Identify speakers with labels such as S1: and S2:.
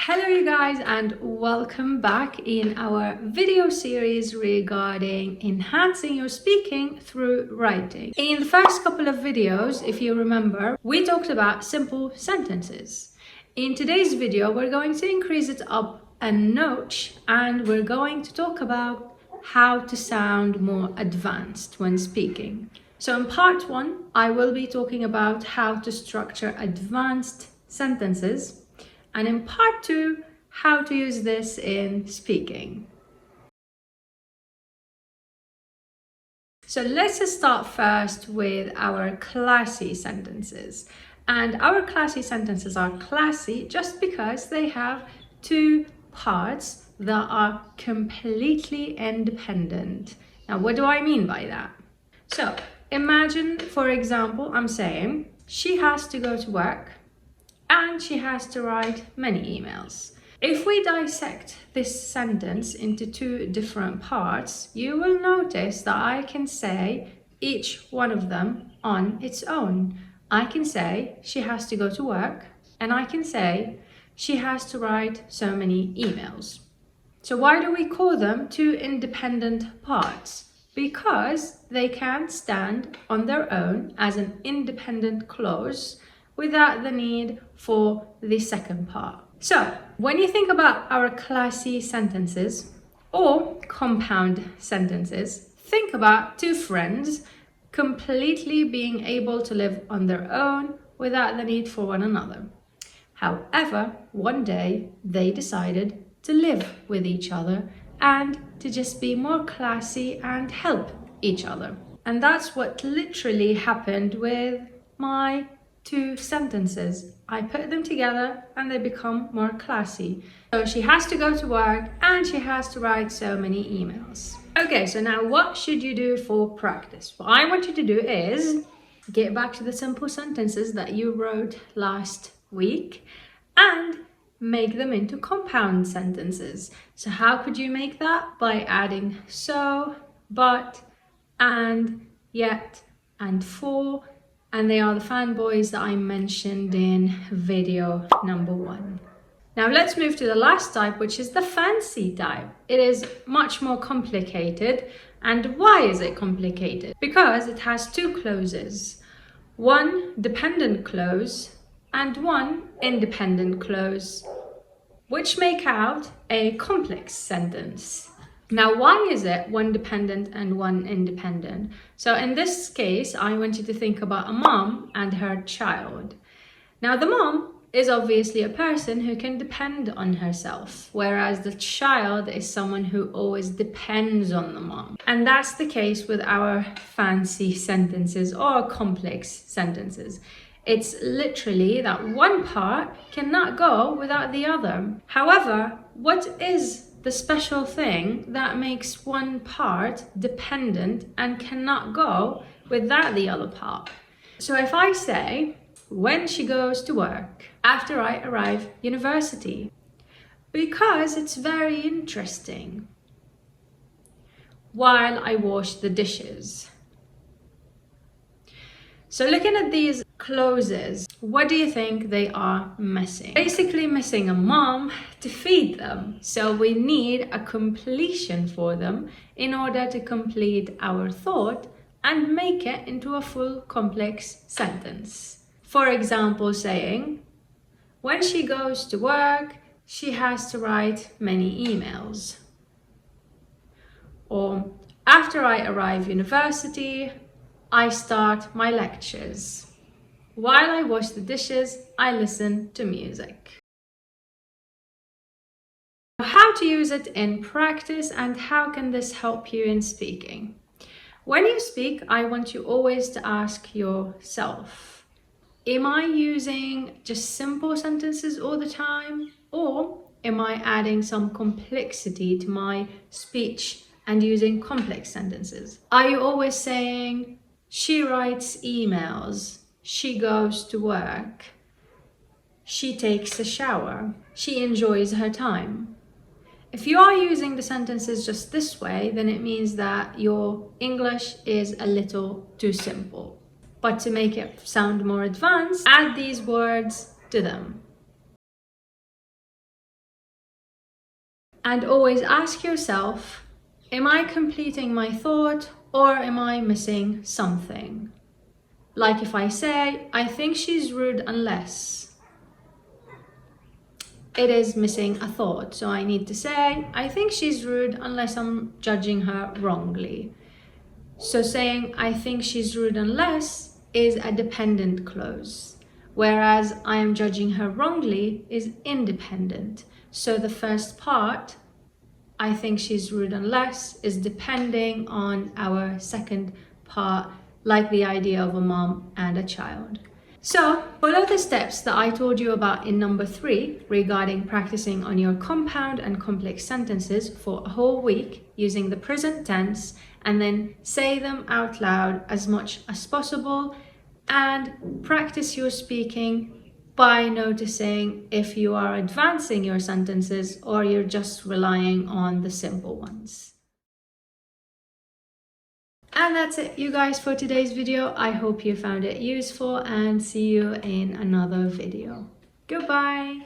S1: Hello you guys, and welcome back in our video series regarding enhancing your speaking through writing. In the first couple of videos, if you remember, we talked about simple sentences. In today's video, we're going to increase it up a notch and we're going to talk about how to sound more advanced when speaking. So in part one, I will be talking about how to structure advanced sentences. And in part two, how to use this in speaking. So let's just start first with our classy sentences. And our classy sentences are classy just because they have two parts that are completely independent. Now, what do I mean by that? So imagine, for example, I'm saying she has to go to work and she has to write many emails. If we dissect this sentence into two different parts, you will notice that I can say each one of them on its own. I can say she has to go to work, and I can say she has to write so many emails. So why do we call them two independent parts? Because they can stand on their own as an independent clause without the need for the second part. So, when you think about our classy sentences or compound sentences, think about two friends completely being able to live on their own without the need for one another. However, one day they decided to live with each other and to just be more classy and help each other. And that's what literally happened with my two sentences. I put them together and they become more classy. So she has to go to work and she has to write so many emails. Okay, so now what should you do for practice? What I want you to do is get back to the simple sentences that you wrote last week and make them into compound sentences. So how could you make that? By adding so, but, and, yet, and for. And they are the fanboys that I mentioned in video number 1. Now let's move to the last type, which is the fancy type. It is much more complicated. And why is it complicated? Because it has two clauses. One dependent clause and one independent clause, which make out a complex sentence. Now, why is it one dependent and one independent? So in this case, I want you to think about a mom and her child. Now, the mom is obviously a person who can depend on herself, whereas the child is someone who always depends on the mom. And that's the case with our fancy sentences or complex sentences. It's literally that one part cannot go without the other. However, what is the special thing that makes one part dependent and cannot go without the other part? So if I say, when she goes to work, after I arrive university, because it's very interesting, while I wash the dishes. So looking at these clauses, what do you think they are missing? Basically missing a mom to feed them. So we need a completion for them in order to complete our thought and make it into a full complex sentence. For example, saying, when she goes to work, she has to write many emails. Or, after I arrive university, I start my lectures. While I wash the dishes, I listen to music. How to use it in practice and how can this help you in speaking? When you speak, I want you always to ask yourself, am I using just simple sentences all the time? Or am I adding some complexity to my speech and using complex sentences? Are you always saying, she writes emails, she goes to work, she takes a shower, she enjoys her time? If you are using the sentences just this way, then it means that your English is a little too simple. But to make it sound more advanced, add these words to them. And always ask yourself, am I completing my thought or am I missing something? Like if I say, I think she's rude unless, it is missing a thought. So I need to say, I think she's rude unless I'm judging her wrongly. So saying, I think she's rude unless is a dependent clause, whereas I am judging her wrongly is independent. So the first part, I think she's rude unless, is depending on our second part, like the idea of a mom and a child. So follow the steps that I told you about in number 3 regarding practicing on your compound and complex sentences for a whole week using the present tense, and then say them out loud as much as possible, and practice your speaking by noticing if you are advancing your sentences or you're just relying on the simple ones. And that's it, you guys, for today's video. I hope you found it useful and see you in another video. Goodbye!